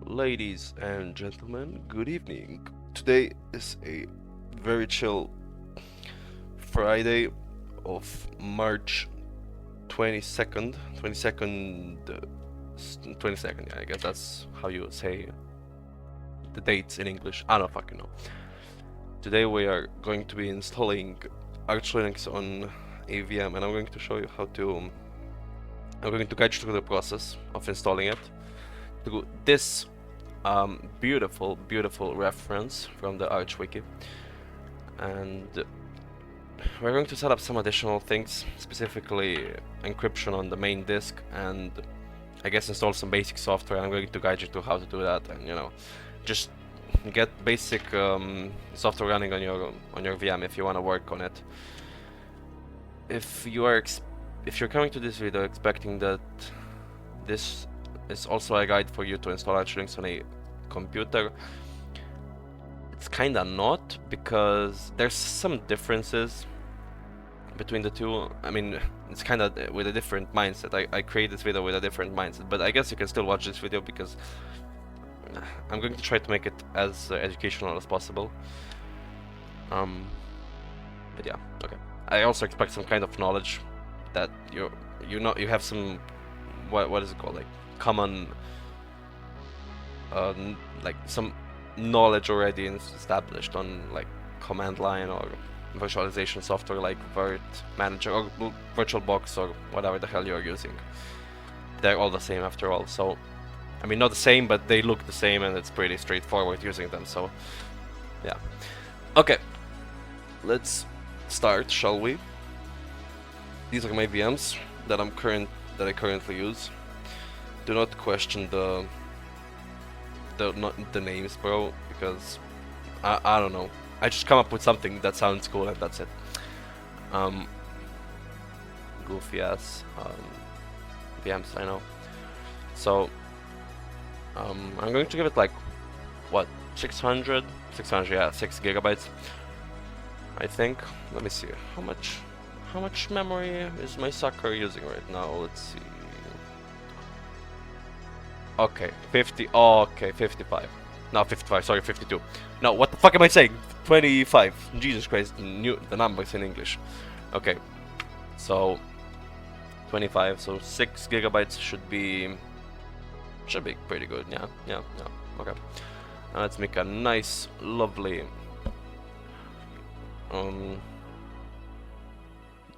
Ladies and gentlemen, good evening. Today is a very chill Friday of March 22nd. 22nd, yeah, I guess that's how you say the dates in English. I don't fucking know. Today we are going to be installing Arch Linux on a VM, and I'm going to show you how to. I'm going to guide you through the process of installing it through this beautiful reference from the Arch wiki, and we're going to set up some additional things, specifically encryption on the main disk, and I guess install some basic software. I'm going to guide you through how to do that, and just get basic software running on your VM if you want to work on it. If you're coming to this video expecting that this is also a guide for you to install Arch Linux on a computer, it's kinda not, because there's some differences between the two. I mean, it's kinda with a different mindset. I create this video with a different mindset, but I guess you can still watch this video because I'm going to try to make it as educational as possible. But yeah, okay. I also expect some kind of knowledge that you have some what is it called, like common like some knowledge already established on like command line or virtualization software like Virt Manager or VirtualBox or whatever the hell you're using. They're all the same after all, so I mean, not the same, but they look the same, and it's pretty straightforward using them, so yeah. Okay, let's start, shall we? These are my VMs that I currently use. Do not question the names, bro, because I don't know. I just come up with something that sounds cool, and that's it. Goofy ass VMs, I know. So I'm going to give it like what, 600, yeah, 6 gigabytes, I think. Let me see how much memory is my sucker using right now. Let's see. Okay, 50. Oh, okay, 55. No, 55. Sorry, 52. No, what the fuck am I saying? 25. Jesus Christ, the numbers in English. Okay, so 25. So 6 gigabytes should be pretty good. Yeah. Okay. Now let's make a nice, lovely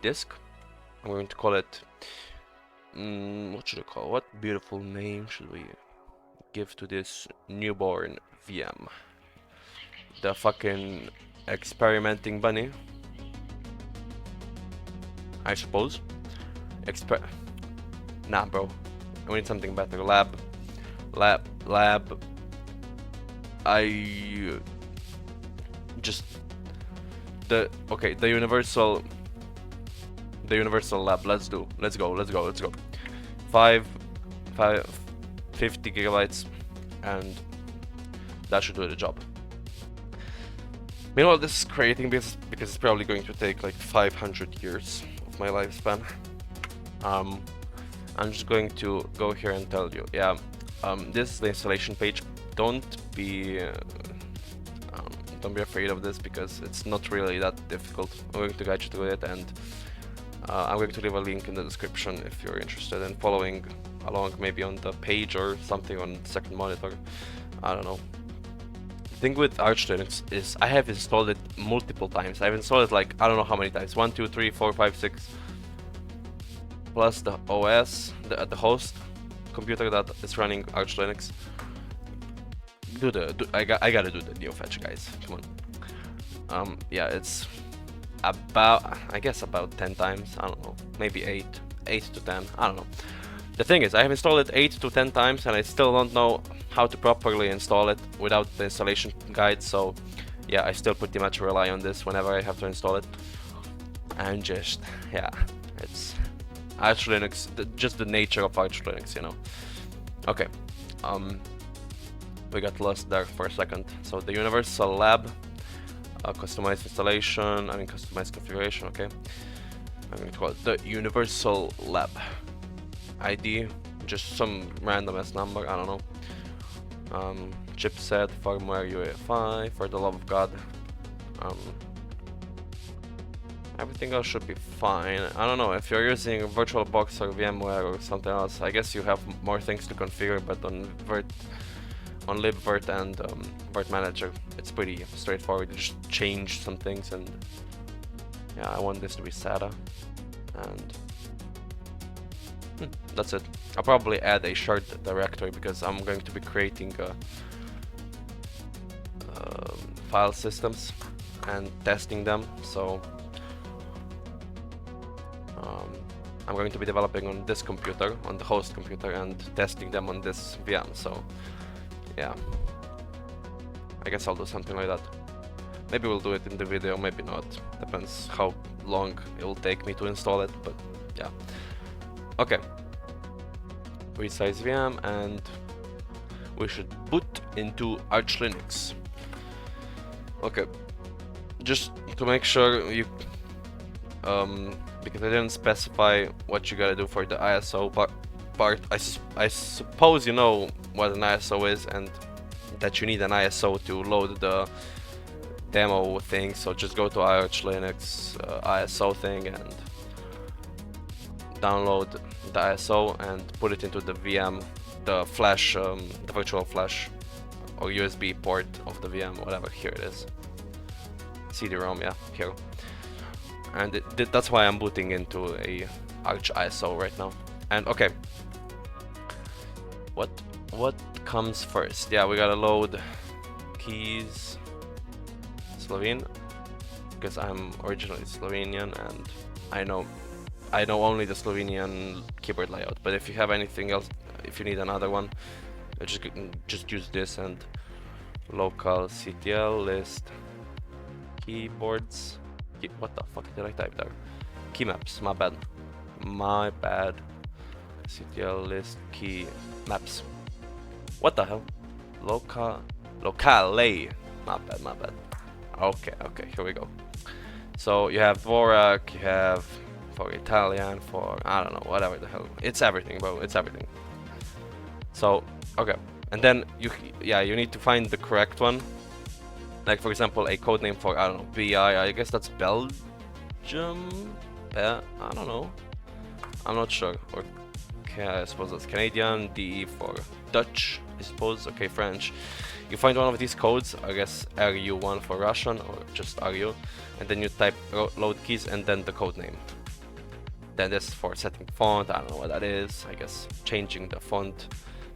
disk. I'm going to call it. What should I call? What beautiful name should we give to this newborn VM? The fucking experimenting bunny, I suppose. Nah, bro. I need something better. Lab. The universal lab. Let's go. 50 gigabytes, and that should do the job. Meanwhile, this is creating because it's probably going to take like 500 years of my lifespan. I'm just going to go here and tell you, yeah, this is the installation page. Don't be afraid of this, because it's not really that difficult. I'm going to guide you through it, and I'm going to leave a link in the description if you're interested in following along, maybe on the page or something on the second monitor. I don't know. The thing with Arch Linux is I have installed it multiple times. I've installed it like I don't know how many times. 1, 2, 3, 4, 5, 6. Plus the OS, the host computer that is running Arch Linux. I gotta do the neofetch, guys. Come on. Yeah, it's about, I guess about 10 times. I don't know, maybe 8 to 10. I don't know. The thing is, I have installed it 8 to 10 times, and I still don't know how to properly install it without the installation guide. So yeah, I still pretty much rely on this whenever I have to install it. And just, yeah, it's Arch Linux, just the nature of Arch Linux, you know. Okay, we got lost there for a second. So the universal lab, customized installation, customized configuration, okay. I'm going to call it the universal lab. ID, just some random ass number, I don't know. chipset, firmware, UEFI, for the love of God. Everything else should be fine. I don't know, if you're using VirtualBox or VMware or something else, I guess you have more things to configure, but on libvirt and Virt Manager, it's pretty straightforward. You just change some things, and yeah, I want this to be SATA, and that's it. I'll probably add a shared directory because I'm going to be creating file systems and testing them, so I'm going to be developing on this computer, on the host computer, and testing them on this VM, so yeah, I guess I'll do something like that. Maybe we'll do it in the video, maybe not, depends how long it will take me to install it, but yeah. Okay, resize VM, and we should boot into Arch Linux. Okay, just to make sure you because I didn't specify what you gotta do for the ISO part. I suppose you know what an ISO is and that you need an ISO to load the demo thing, so just go to Arch Linux ISO thing and download the ISO and put it into the VM, the flash, the virtual flash or USB port of the VM, whatever. Here it is, CD-ROM, yeah, here. And that's why I'm booting into a Arch ISO right now. And okay, what comes first? Yeah, we gotta load keys Slovene, because I'm originally Slovenian and I know only the Slovenian keyboard layout. But if you have anything else, if you need another one, just use this, and local CTL list keyboards. What the fuck did I type there? Key maps, my bad. CTL list key maps. What the hell? Locale. My bad. Okay, here we go. So you have Dvorak, you have for Italian, for I don't know, whatever the hell. It's everything, bro. It's everything. So okay, and then you need to find the correct one. Like for example, a code name for, I don't know, BI, I guess that's Belgium? I don't know. I'm not sure. Or I suppose that's Canadian, DE for Dutch, I suppose. Okay, French. You find one of these codes, I guess RU1 for Russian, or just RU, and then you type load keys and then the code name. Then this for setting font, I don't know what that is, I guess changing the font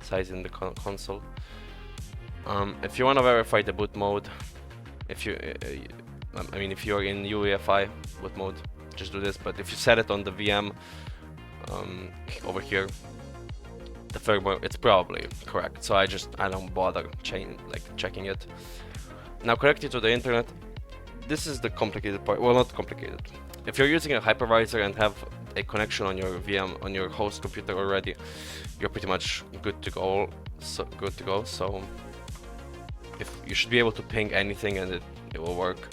size in the console. If you want to verify the boot mode, if you're in UEFI boot mode, just do this. But if you set it on the VM over here, the firmware, it's probably correct. So I don't bother checking it. Now connected to the internet. This is the complicated part. Well, not complicated. If you're using a hypervisor and have a connection on your VM on your host computer already, you're pretty much good to go. So if you should be able to ping anything and it will work.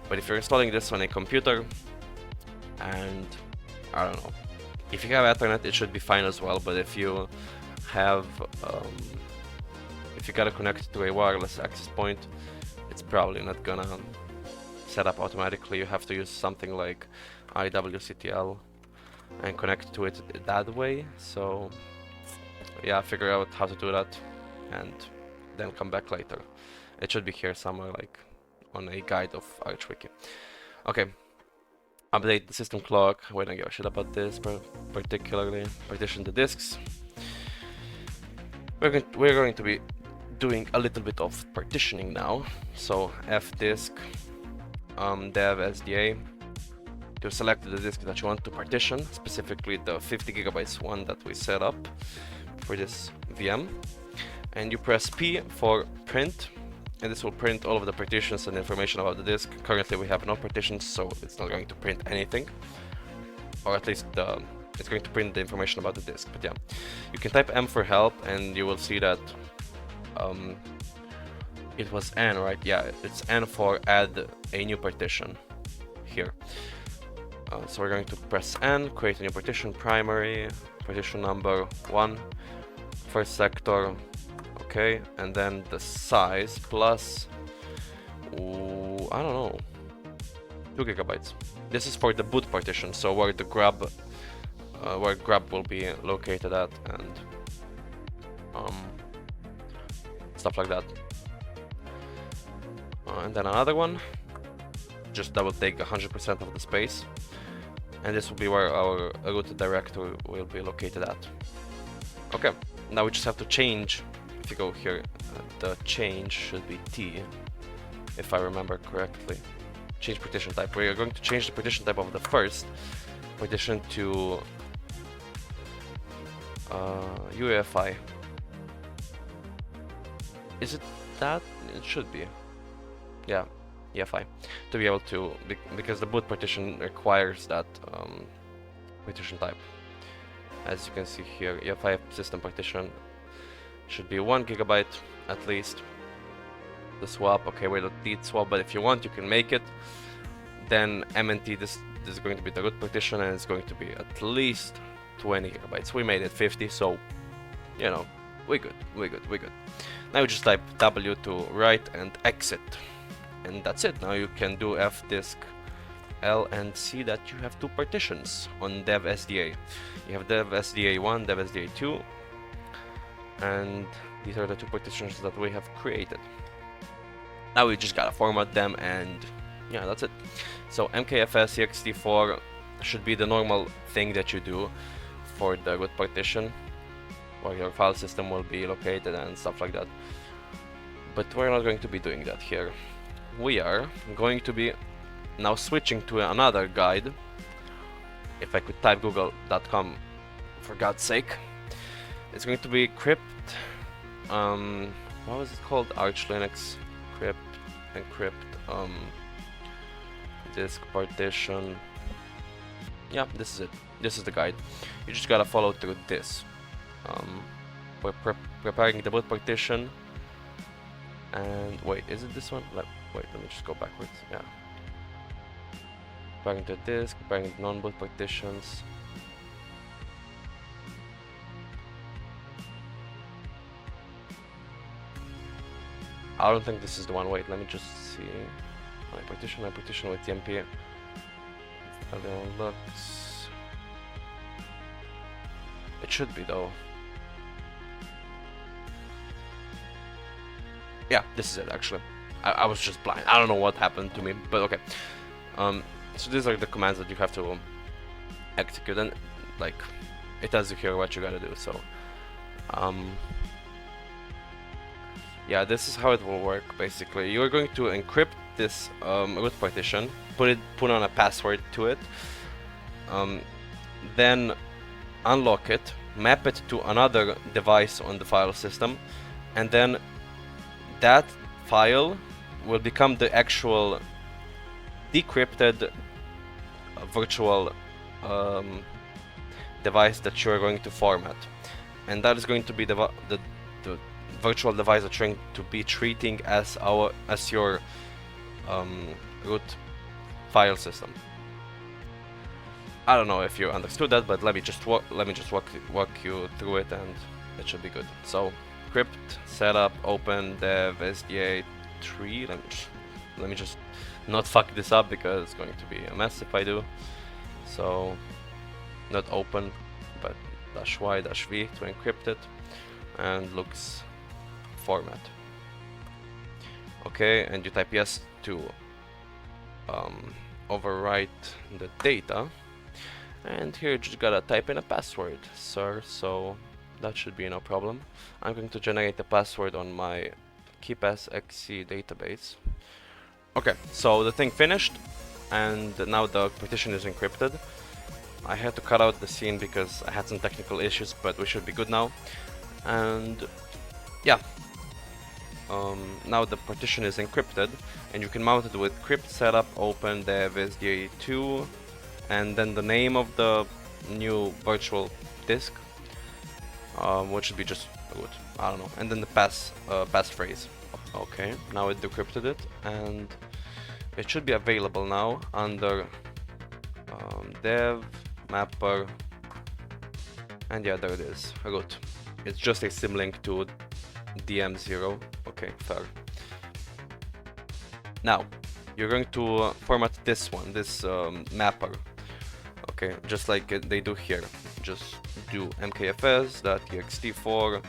But if you're installing this on a computer, and I don't know, if you have Ethernet, it should be fine as well. But if you have if you gotta connect to a wireless access point, it's probably not gonna set up automatically. You have to use something like IWCTL and connect to it that way. So yeah, figure out how to do that and then come back later. It should be here somewhere, like on a guide of ArchWiki. Okay, update the system clock. We don't give a shit about this, particularly partition the disks. We're going to be doing a little bit of partitioning now. So fdisk dev sda to select the disk that you want to partition, specifically the 50 gigabytes one that we set up for this VM. And you press P for print, and this will print all of the partitions and information about the disk. Currently we have no partitions, so it's not going to print anything, or at least it's going to print the information about the disk. But yeah, you can type M for help, and you will see that it was N, right? Yeah, it's N for add a new partition here. So we're going to press N, create a new partition, primary, partition number 1, first sector. Okay, and then the size plus, ooh, I don't know, 2 gigabytes. This is for the boot partition, so where the grab will be located at, and stuff like that. And then another one, just that will take 100% of the space, and this will be where our root directory will be located at. Okay, now we just have to change. If you go here, the change should be T, if I remember correctly. Change partition type. We are going to change the partition type of the first partition to UEFI. Is it that? It should be. Yeah, EFI. To be able to, because the boot partition requires that partition type. As you can see here, EFI system partition should be 1 gigabyte at least. The swap, okay, we don't need swap, but if you want, you can make it. Then MNT, this is going to be the root partition, and it's going to be at least 20 gigabytes. We made it 50, so you know, we're good. Now you just type W to write and exit, and that's it. Now you can do fdisk L and see that you have 2 partitions on dev SDA. You have dev SDA 1, dev SDA 2, and these are the 2 partitions that we have created. Now we just gotta format them, and yeah, that's it. So mkfs ext4 should be the normal thing that you do for the root partition, where your file system will be located and stuff like that. But we're not going to be doing that here. We are going to be now switching to another guide. If I could type google.com, for God's sake. It's going to be crypt, what was it called? Arch Linux encrypt disk partition. Yeah, this is it. This is the guide. You just gotta follow through this. We're preparing the boot partition. And wait, is it this one? Wait, let me just go backwards. Yeah. Preparing the disk, preparing the non-boot partitions. I don't think this is the one. Wait, let me just see. My partition with TMP. Everyone looks. It should be though. Yeah, this is it actually. I was just blind. I don't know what happened to me, but okay. So these are the commands that you have to execute, and like it tells you here what you gotta do. So yeah, this is how it will work basically. You are going to encrypt this root partition, put on a password to it, then unlock it, map it to another device on the file system, and then that file will become the actual decrypted virtual device that you are going to format, and that is going to be the virtual device that you're going to be treating as your root file system. I don't know if you understood that, but let me just walk you through it, and it should be good. So crypt setup open dev SDA 3. Let me just not fuck this up because it's going to be a mess if I do. So not open, but -y-v to encrypt it, and looks format. Okay, and you type yes to overwrite the data, and here you just gotta type in a password, sir, so that should be no problem. I'm going to generate the password on my XFCE database. Okay, so the thing finished, and now the partition is encrypted. I had to cut out the scene because I had some technical issues, but we should be good now. And yeah, now the partition is encrypted, and you can mount it with crypt setup open dev SDA 2, and then the name of the new virtual disk, which should be just root, I don't know, and then the passphrase. Okay, now it decrypted it, and it should be available now under dev mapper, and yeah, there it is, root. It's just a symlink to dm0. Okay, fair. Now you're going to format this one, this mapper. Okay, just like they do here. Just do mkfs.txt4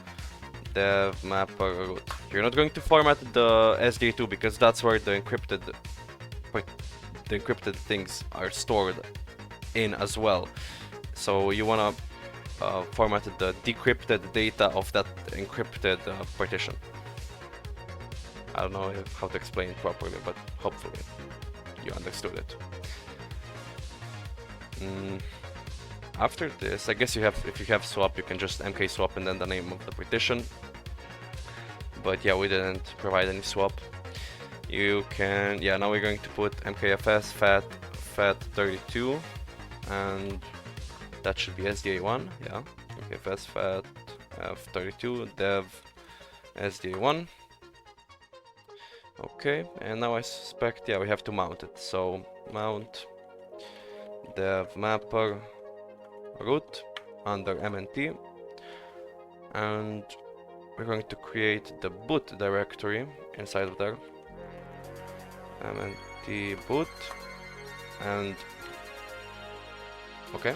dev mapper root. You're not going to format the SDA2 because that's where the encrypted things are stored in as well. So you wanna format the decrypted data of that encrypted partition. I don't know how to explain it properly, but hopefully you understood it. After this, I guess if you have swap, you can just mk swap and then the name of the partition. But yeah, we didn't provide any swap. You can, yeah, now we're going to put mkfs fat32, and that should be SDA1, yeah. mkfs fat f32 dev SDA1. Okay, and now I suspect, yeah, we have to mount it. So mount dev mapper root under mnt, and we're going to create the boot directory inside of there. mnt boot, and okay,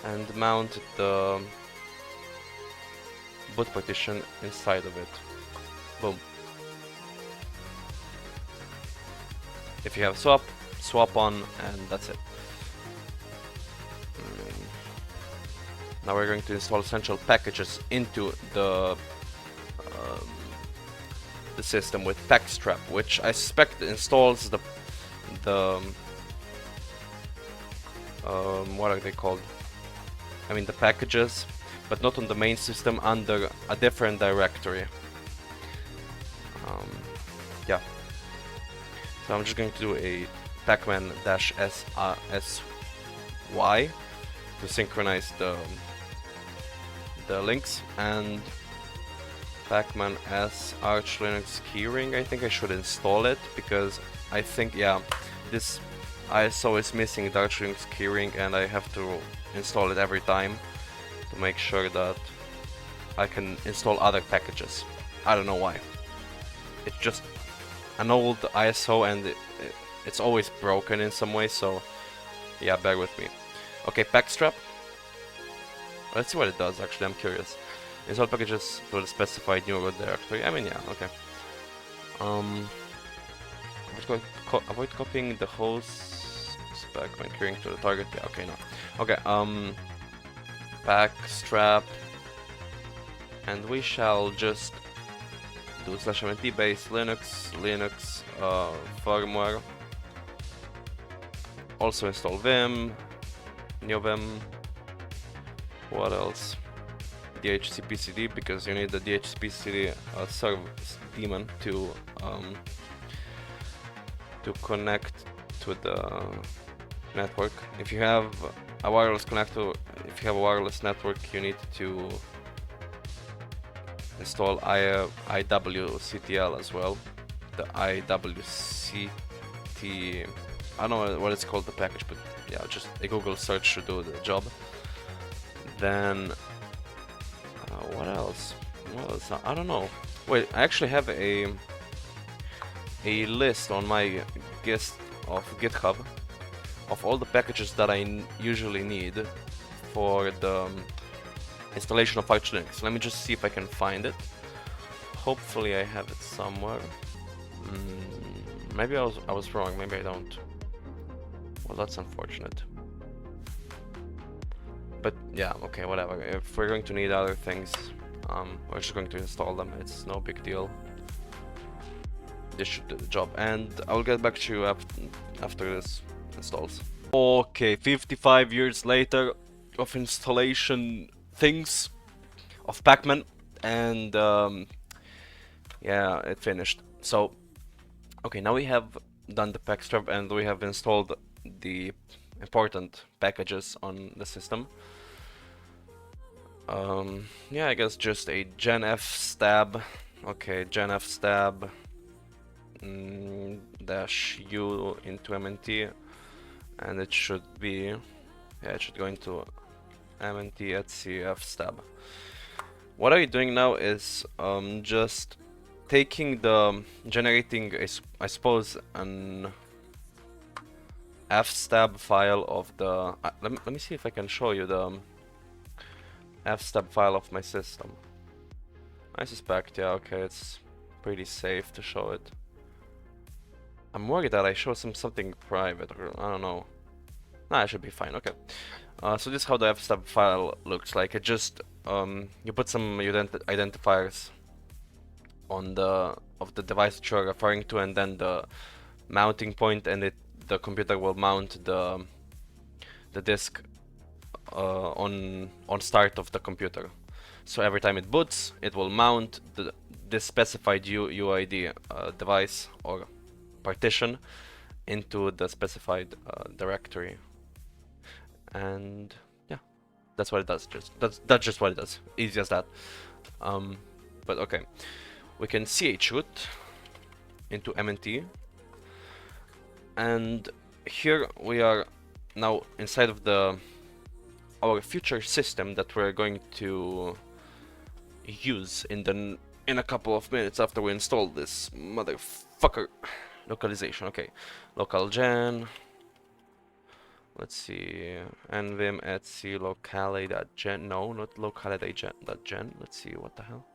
and mount the boot partition inside of it. Boom. If you have swap, swap on, and that's it. Now we're going to install essential packages into the system with pacstrap, which I suspect installs the what are they called? I mean the packages, but not on the main system, under a different directory. Yeah. So I'm just going to do a pacman-sy to synchronize the links, and pacman s arch linux keyring. I think I should install it because I think, yeah, this ISO is missing the arch linux keyring, and I have to install it every time to make sure that I can install other packages. I don't know why. It's just an old ISO, and it's always broken in some way, so yeah, bear with me. Okay, pacstrap. Let's see what it does, actually, I'm curious. Install packages to the specified new root directory. I mean, yeah, okay. Avoid copying the host spec when querying to the target. Yeah, okay, no. Okay, pacstrap, and we shall just do /mnt base Linux firmware. Also install vim, new vim. What else? DHCP-cd, because you need the DHCP-cd serve daemon to connect to the network. If you have a wireless connector, if you have a wireless network, you need to install IWCTL as well. The IWCT, I don't know what it's called, the package, but yeah, just a Google search should do the job. Then what else? What else? I don't know. Wait, I actually have a list on my GitHub of all the packages that I usually need for the installation of Arch Linux. Let me just see if I can find it. Hopefully I have it somewhere. Maybe I was wrong, maybe I don't. Well, that's unfortunate. But yeah, okay, whatever. If we're going to need other things, we're just going to install them. It's no big deal. This should do the job, and I'll get back to you after this installs. Okay, 55 years later of installation things of Pacman, and yeah, it finished. So okay, now we have done the pacstrap and we have installed the important packages on the system. Yeah, I guess just a genf stab. Okay, genf stab -u into mnt, and it should be, yeah, it should go into mnt etc stab. what I'm doing now is just taking the generating I suppose an fstab file of the let me see if I can show you the fstab file of my system. I suspect, yeah, okay, it's pretty safe to show it. I'm worried that I show something private, or I don't know. Nah, it should be fine, okay. So this is how the fstab file looks like. It just you put some identifiers on the device that you're referring to, and then the mounting point, and the computer will mount the disk on start of the computer. So every time it boots, it will mount this specified UID device or partition into the specified directory. And yeah, that's what it does. That's just what it does. Easy as that. But okay, we can chroot into MNT, and here we are now inside of our future system that we're going to use in a couple of minutes after we install this motherfucker localization. Okay, local gen. Let's see, nvim etc locale.gen. No, not locale.gen. Let's see, what the hell?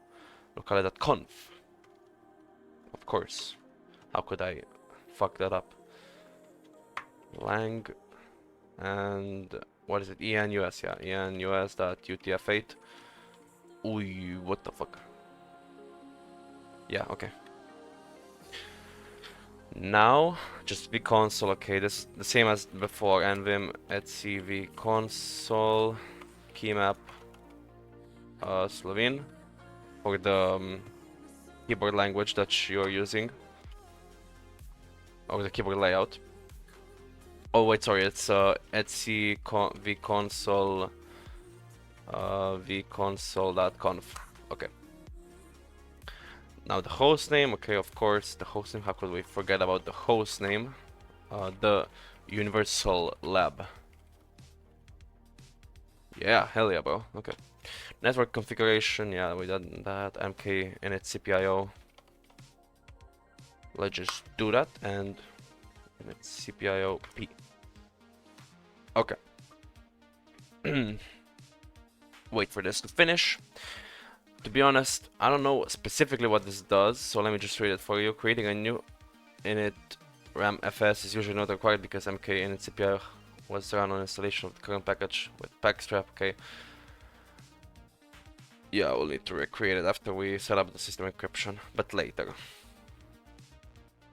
Locale.conf. Of course. How could I fuck that up? Lang and what is it? enus, yeah, enus.utf8. Ooh, what the fuck? Yeah, okay. Now, just vconsole, okay, this is the same as before, nvim etc vconsole keymap Slovene for the keyboard language that you're using, or the keyboard layout. Oh wait, sorry, it's etc vconsole vconsole.conf. Okay. Now the host name, okay, of course, the host name, how could we forget about the host name? The universal lab. Yeah, hell yeah, bro, okay. Network configuration, yeah, we did that, mk init cpio. Let's just do that, and init cpio p. Okay. Wait for this to finish. To be honest, I don't know specifically what this does, so let me just read it for you. Creating a new init RAM FS is usually not required because mk init cpio was run on installation of the current package with packstrap. Okay. Yeah, we'll need to recreate it after we set up the system encryption, but later.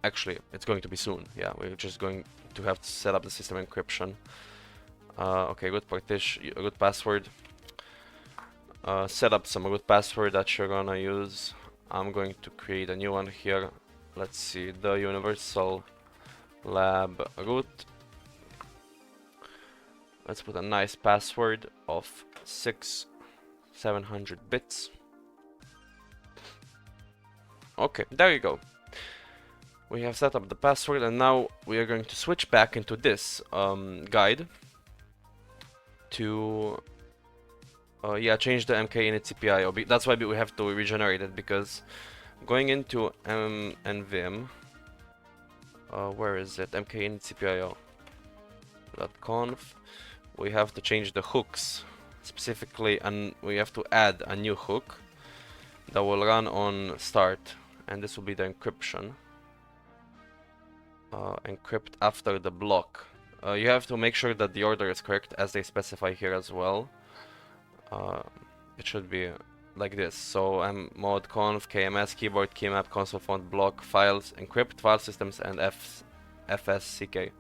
Actually, it's going to be soon. Yeah, we're just going to have to set up the system encryption. Okay, good partition, good password. Set up some good password that you're gonna use. I'm going to create a new one here. Let's see, the universal lab root. Let's put a nice password of 700 bits. Okay, there you go. We have set up the password, and now we are going to switch back into this guide to yeah, change the mk init cpio. That's why we have to regenerate it, because going into nvim, where is it? mk init cpio.conf, we have to change the hooks specifically, and we have to add a new hook that will run on start, and this will be the encryption. Encrypt after the block. You have to make sure that the order is correct as they specify here as well. It should be like this. So mod conf kms keyboard keymap console font block files encrypt file systems and fsck.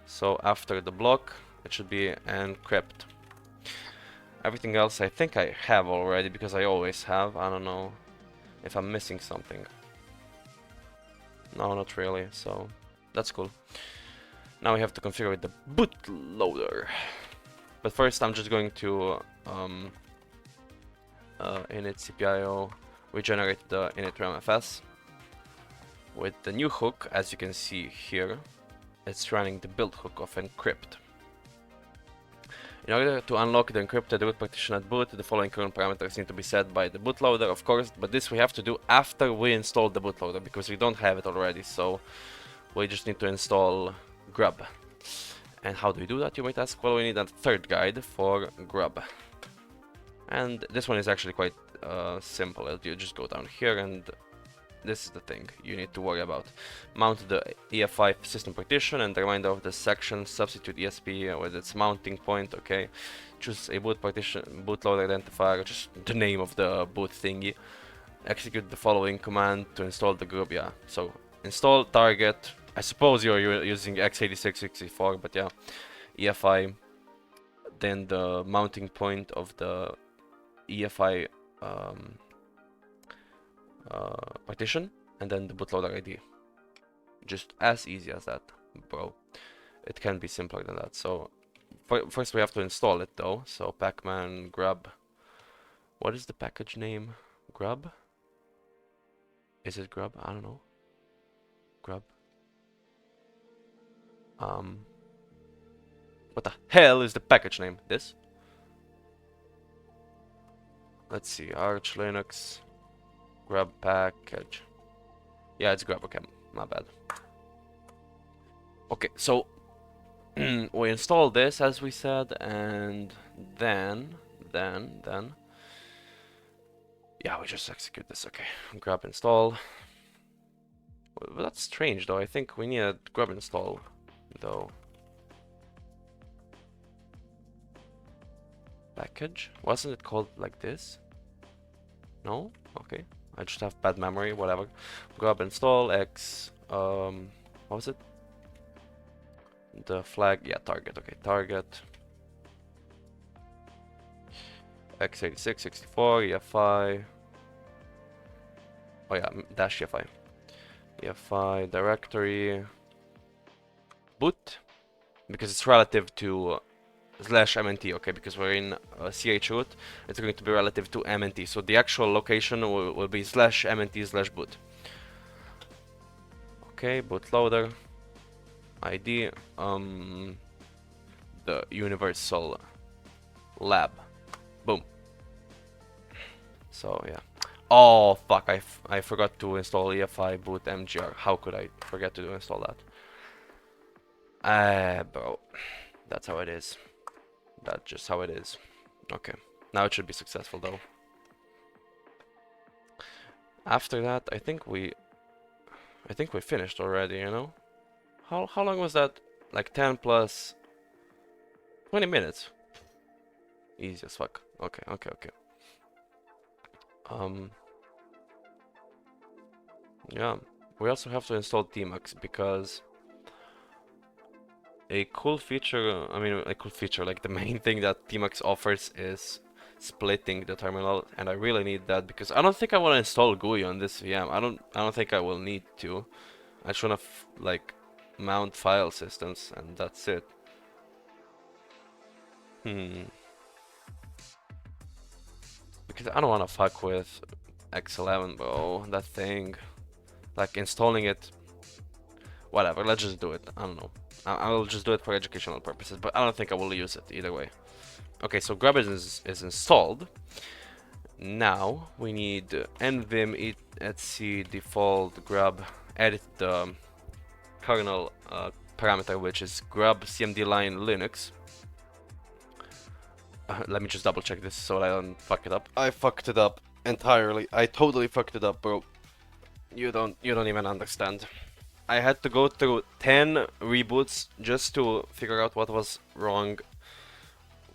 So after the block it should be encrypt. Everything else I think I have already, because I always have. I don't know if I'm missing something. No, not really, so that's cool. Now we have to configure the bootloader. But first I'm just going to init cpio regenerate the init ramfs with the new hook. As you can see here, it's running the build hook of encrypt. In order to unlock the encrypted root partition at boot, the following current parameters need to be set by the bootloader, of course, but this we have to do after we install the bootloader, because we don't have it already, so we just need to install grub. And how do we do that, you might ask? Well, we need a third guide for grub. And this one is actually quite simple. You just go down here, and this is the thing you need to worry about. Mount the EF5 system partition, and the reminder of the section, substitute ESP with its mounting point, okay. Choose a boot partition, bootloader identifier, just the name of the boot thingy. Execute the following command to install the grub, yeah. So, install target, I suppose you're using x86-64, but yeah. EFI, then the mounting point of the EFI partition, and then the bootloader ID. Just as easy as that, bro. It can be simpler than that. So first we have to install it though. So pacman grub. What is the package name? Grub? Is it grub? I don't know. Grub. What the hell is the package name? This? Let's see. Arch Linux. Grub package. Yeah, it's grub. Okay, not bad. Okay, so we install this as we said, and then yeah, we just execute this. Okay, grub install. Well, that's strange though. I think we need a grub install though. Package? Wasn't it called like this? No? Okay. I just have bad memory, whatever. Grub install x what was it? The flag, yeah, target, okay, target x86, 64, EFI. Oh yeah, dash EFI. EFI directory boot, because it's relative to /mnt, okay, because we're in ch root, it's going to be relative to mnt, so the actual location will be /mnt/boot. Okay, bootloader ID, the universal lab, boom. So yeah. Oh fuck, I forgot to install EFI boot mgr. How could I forget to install that? Bro, that's how it is. That's just how it is. Okay, now it should be successful though. After that, I think we finished already, you know? How long was that? Like 10 plus 20 minutes. Easy as fuck. Okay. Yeah, we also have to install Tmux, because a cool feature, like the main thing that Tmux offers is splitting the terminal, and I really need that because I don't think I want to install GUI on this VM. I don't think I will need to. I just want to like mount file systems, and that's it. Because I don't want to fuck with X11, bro. That thing, like installing it. Whatever, let's just do it. I don't know. I will just do it for educational purposes, but I don't think I will use it either way. Okay, so grub is installed. Now we need nvim etc default grub, edit the kernel parameter, which is grub cmd line linux. Let me just double check this so I don't fuck it up. I fucked it up entirely. I totally fucked it up, bro. You don't even understand. I had to go through 10 reboots just to figure out what was wrong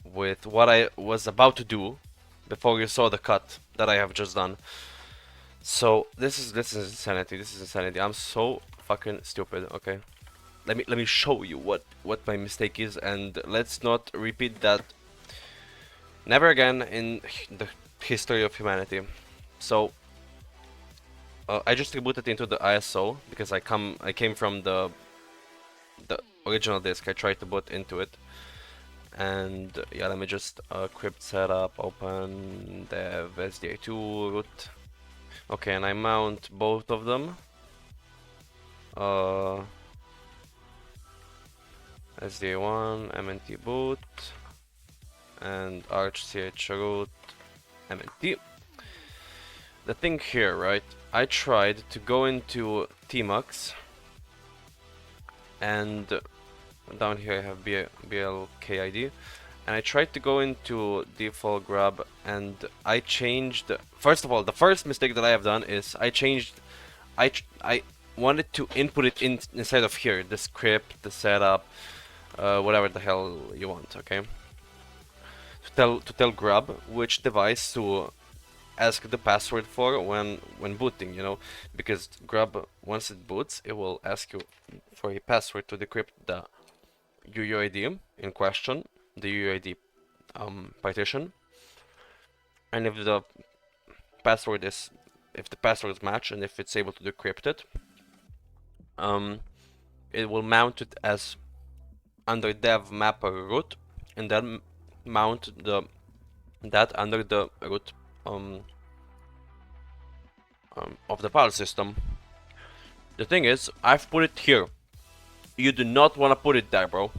with what I was about to do before you saw the cut that I have just done. So this is insanity. This is insanity. I'm so fucking stupid. Okay, let me show you what my mistake is, and let's not repeat that never again in the history of humanity. So I just rebooted into the ISO because I came from the original disk. I tried to boot into it, and yeah, let me just crypt setup, open dev sda2 root. Okay, and I mount both of them. SDA1 mnt boot. and arch root mnt. The thing here, right? I tried to go into tmux, and down here I have blkid, and I tried to go into default grab, and I changed. First of all, the first mistake that I have done is I wanted to input it inside of here, the script, the setup, whatever the hell you want, okay? To tell grab which device to ask the password for when booting, you know, because grab, once it boots, it will ask you for a password to decrypt the UUID in question, the UUID partition, and if the password is matched and if it's able to decrypt it, it will mount it as under dev mapper root, and then mount that under the root of the file system. The thing is, I've put it here. You do not want to put it there, bro.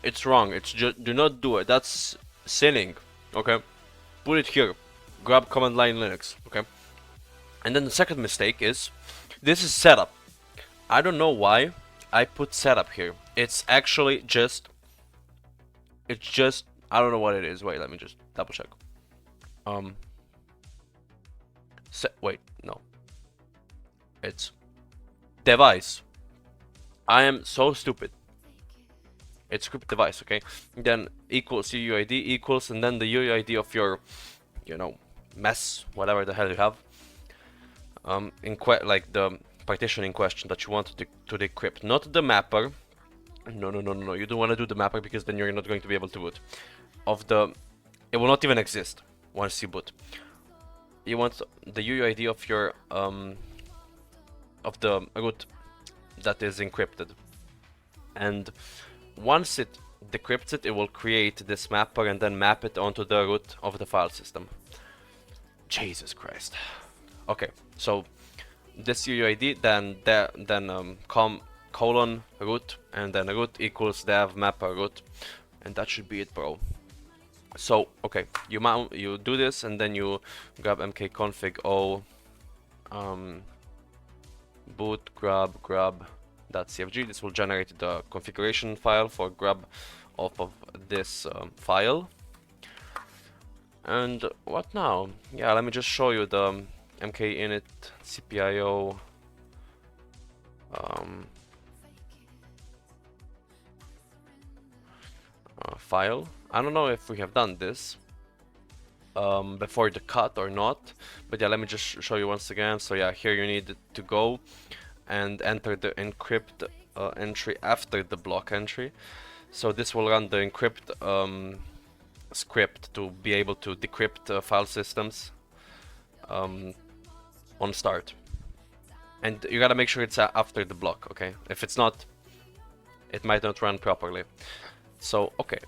It's wrong. It's just, do not do it. That's sinning. Okay, put it here. Grab command line Linux. Okay, and then the second mistake is this is setup. I don't know why I put setup here. It's actually just. I don't know what it is. Wait, let me just double check. Wait, no. It's device. I am so stupid. It's script device, okay? Then equals UUID equals, and then the UUID of your, you know, mess, whatever the hell you have. Like the partition in question that you want to decrypt, not the mapper. No. You don't want to do the mapper because then you're not going to be able to boot. It will not even exist once you boot. You want the UUID of your of the root that is encrypted, and once it decrypts it, it will create this mapper and then map it onto the root of the file system. Jesus Christ. Okay, so this UUID, then colon root, and then root equals dev mapper root, and that should be it, bro. So okay, you do this, and then you grab mkconfig o boot grab.cfg. This will generate the configuration file for grab off of this file. And what now? Yeah, let me just show you the mkinit cpio file. I don't know if we have done this before the cut or not, but yeah, let me just show you once again. So yeah, here you need to go and enter the encrypt entry after the block entry. So this will run the encrypt script to be able to decrypt file systems on start. And you gotta make sure it's after the block, okay? If it's not, it might not run properly. So okay,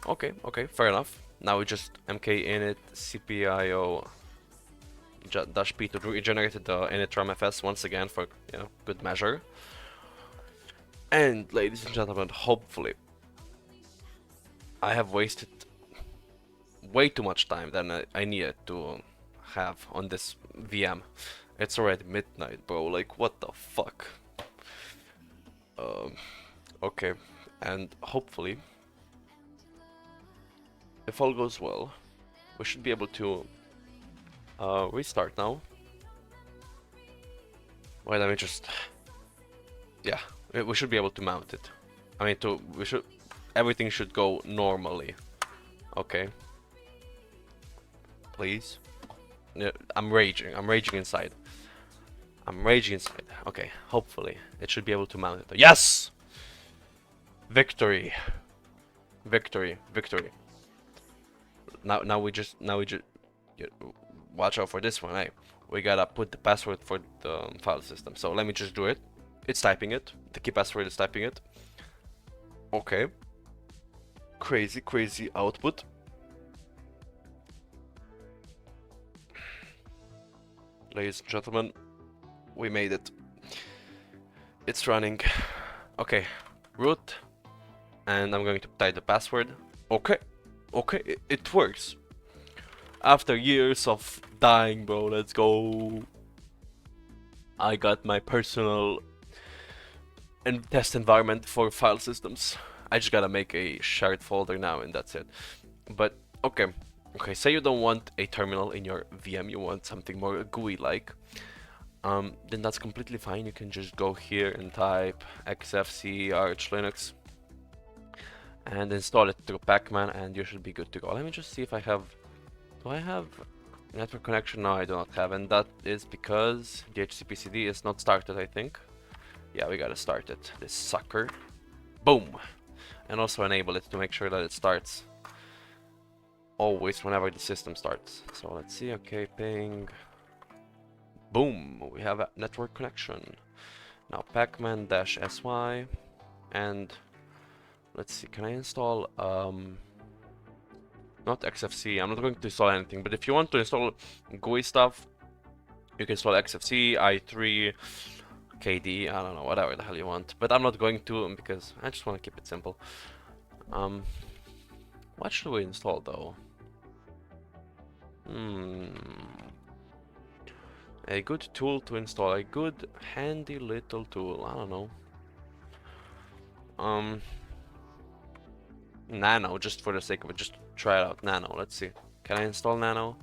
fair enough. Now we just mkinit cpio -p to regenerate the init_rmfs once again for, you know, good measure. And ladies and gentlemen, hopefully I have wasted way too much time than I needed to have on this VM. It's already midnight, bro. Like, what the fuck? Okay, and hopefully, if all goes well, we should be able to restart now. Wait, let me just... Yeah, we should be able to mount it. I mean, everything should go normally. Okay. Please. Yeah, I'm raging inside. Okay, hopefully it should be able to mount it. Yes! Victory. Now we just watch out for this one, eh? We gotta put the password for the file system. So let me just do it. It's typing it. The key password is typing it. Okay. Crazy output. Ladies and gentlemen, we made it. It's running. Okay, root. And I'm going to type the password. Okay. Okay, it works. After years of dying, bro, let's go. I got my personal and test environment for file systems. I just gotta make a shared folder now and that's it. But okay, say you don't want a terminal in your VM, you want something more GUI-like. Then that's completely fine. You can just go here and type XFCE Arch Linux and install it through Pacman and you should be good to go. Let me just see if I have... Do I have network connection? No, I do not have, and that is because the DHCP-CD is not started, I think. Yeah, we gotta start it. This sucker. Boom! And also enable it to make sure that it starts always whenever the system starts. So let's see, okay, ping. Boom! We have a network connection. Now pacman-sy and let's see, can I install not XFCE, I'm not going to install anything, but if you want to install GUI stuff, you can install XFCE, i3, KD, I don't know, whatever the hell you want. But I'm not going to because I just want to keep it simple. What should we install though? A good tool to install, a good handy little tool, I don't know. Nano, just for the sake of it, just try it out. Nano, let's see. Can I install Nano?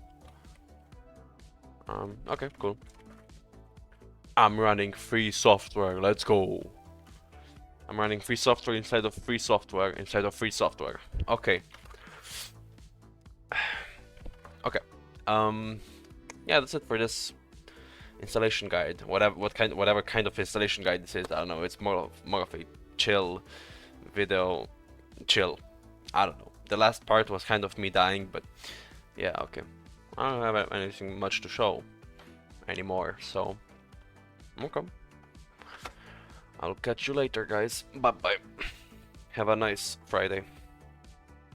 Okay, cool. I'm running free software, let's go. I'm running free software inside of free software inside of free software. Okay. Okay. Yeah, that's it for this installation guide. Whatever kind of installation guide this is, I don't know. It's more of a chill video. Chill. I don't know. The last part was kind of me dying, but yeah, okay. I don't have anything much to show anymore, so okay. I'll catch you later, guys. Bye bye. Have a nice Friday.